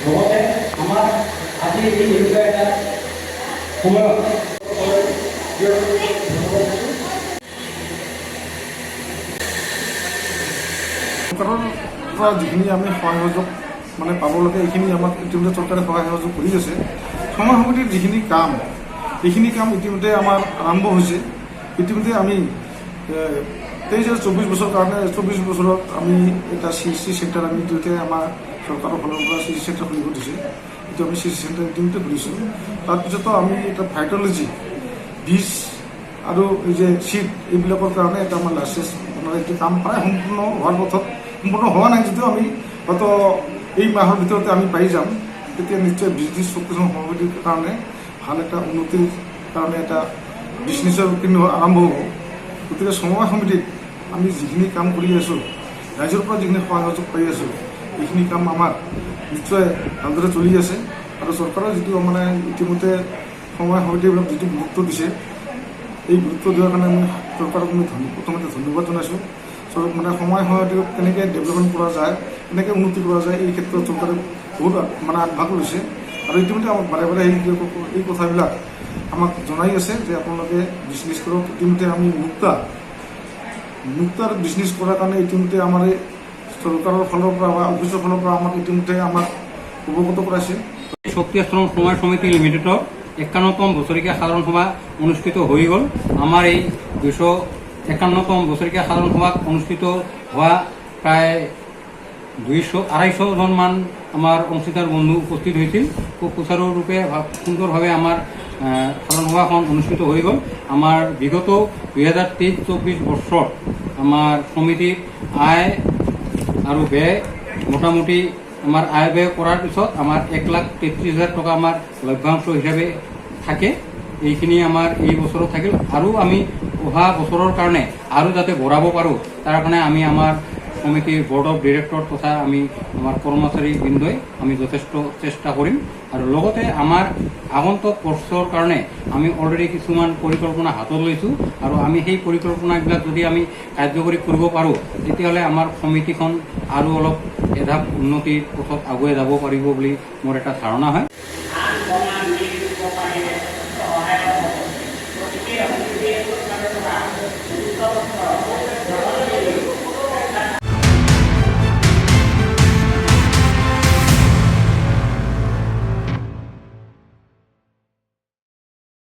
লগতে আমাৰ আজি এই এনেকুৱা এটা সময়ত চৰকাৰৰ পৰা যিখিনি আমি সহায় সহযোগ মানে পাব লাগে এইখিনি আমাক ইতিমধ্যে চৰকাৰে সহায় সহযোগ কৰি আছে। সময় সমিতিৰ যিখিনি কাম এইখিনি কাম ইতিমধ্যে আমাৰ আৰম্ভ হৈছে। ইতিমধ্যে আমি 23-24 বছৰ কাৰণে 24 বছৰত আমি এটা CSC চেণ্টাৰ আমি ইতিমধ্যে আমাৰ চৰকাৰৰ ফালৰ পৰা CSC চেণ্টাৰ খুলিব দিছে। এইটো আমি CSC চেণ্টাৰ ইতিমধ্যে খুলিছোঁ। তাৰপিছতো আমি এটা ভাইটলজি বীজ আৰু এই যে চিট এইবিলাকৰ কাৰণে এটা আমাৰ লাইচেঞ্চ মানে এইটো কাম প্ৰায় সম্পূৰ্ণ হোৱাৰ পথত সম্পূৰ্ণ হোৱা নাই, যদিও আমি হয়তো এই মাহৰ ভিতৰতে আমি পাই যাম। তেতিয়া নিশ্চয় বিজনেছ ফ'কাছন সমিতিৰ কাৰণে ভাল এটা উন্নতিৰ কাৰণে এটা বিজনেছৰ কিন্তু আৰম্ভ হ'ব। গতিকে সমবায় সমিতিত আমি যিখিনি কাম কৰি আছোঁ, ৰাইজৰ পৰা যিখিনি সহায় সহযোগ পাই আছোঁ, এইখিনি কাম আমাৰ নিশ্চয় ভালদৰে চলি আছে। আৰু চৰকাৰৰ যিটো মানে ইতিমধ্যে সমবায় সমিতিবিলাক যিটো গুৰুত্ব দিছে, এই গুৰুত্ব দিয়াৰ কাৰণে আমি চৰকাৰক আমি প্ৰথমতে ধন্যবাদ জনাইছোঁ। মানে সময় সমিতিক কেনেকৈ ডেভেলপমেণ্ট কৰা যায়, কেনেকৈ উন্নতি কৰা যায়, এই ক্ষেত্ৰত চৰকাৰে বহুত মানে আগভাগ লৈছে। আৰু ইতিমধ্যে আমাক বাৰে বাৰে এই কথাবিলাক আমাক জনাই আছে যে আপোনালোকে বিজনেছ কৰক। ইতিমধ্যে আমি মুক্তাৰ বিজনেছ কৰাৰ কাৰণে ইতিমধ্যে আমাৰ এই চৰকাৰৰ ফালৰ পৰা বা অফিচৰ ফালৰ পৰা আমাক ইতিমধ্যে আমাক অৱগত কৰাইছে। শক্তি আশ্ৰম সমবায় সমিতি লিমিটেডৰ 51তম বছৰীয়া সাধাৰণ সভা অনুষ্ঠিত হৈ গ'ল। আমাৰ এই 251তম বছৰীয়া সাধাৰণ সভাত অনুষ্ঠিত হোৱা প্ৰায় 200-250 মান আমাৰ অংশীদাৰ বন্ধু উপস্থিত হৈছিল। খুব সুচাৰুৰূপে সুন্দৰভাৱে আমাৰ সাধাৰণ সভাখন অনুষ্ঠিত হৈ গ'ল। আমাৰ বিগত 2023-24 বছৰত আমাৰ সমিতিৰ আয় আৰু ব্যয় মোটামুটি আমাৰ আয় ব্যয় কৰাৰ পিছত আমাৰ 1,33,000 টকা আমাৰ লভ্যাংশ হিচাপে থাকে। এইখিনি আমাৰ এই বছৰত থাকিল। আৰু আমি অহা বছৰৰ কাৰণে আৰু যাতে বঢ়াব পাৰোঁ, তাৰ কাৰণে আমি আমাৰ সমিতিৰ বৰ্ড অফ ডিৰেক্টৰ তথা আমি আমাৰ কৰ্মচাৰীবৃন্দই আমি যথেষ্ট চেষ্টা কৰিম। আৰু লগতে আমাৰ আগন্তুক বছৰৰ কাৰণে আমি অলৰেডি কিছুমান পৰিকল্পনা হাতত লৈছোঁ। আৰু আমি সেই পৰিকল্পনাবিলাক যদি আমি কাৰ্যকৰী কৰিব পাৰোঁ, তেতিয়াহ'লে আমাৰ সমিতিখন আৰু অলপ এধাপ উন্নতিৰ পথত আগুৱাই যাব পাৰিব বুলি মোৰ এটা ধাৰণা হয়। সহায়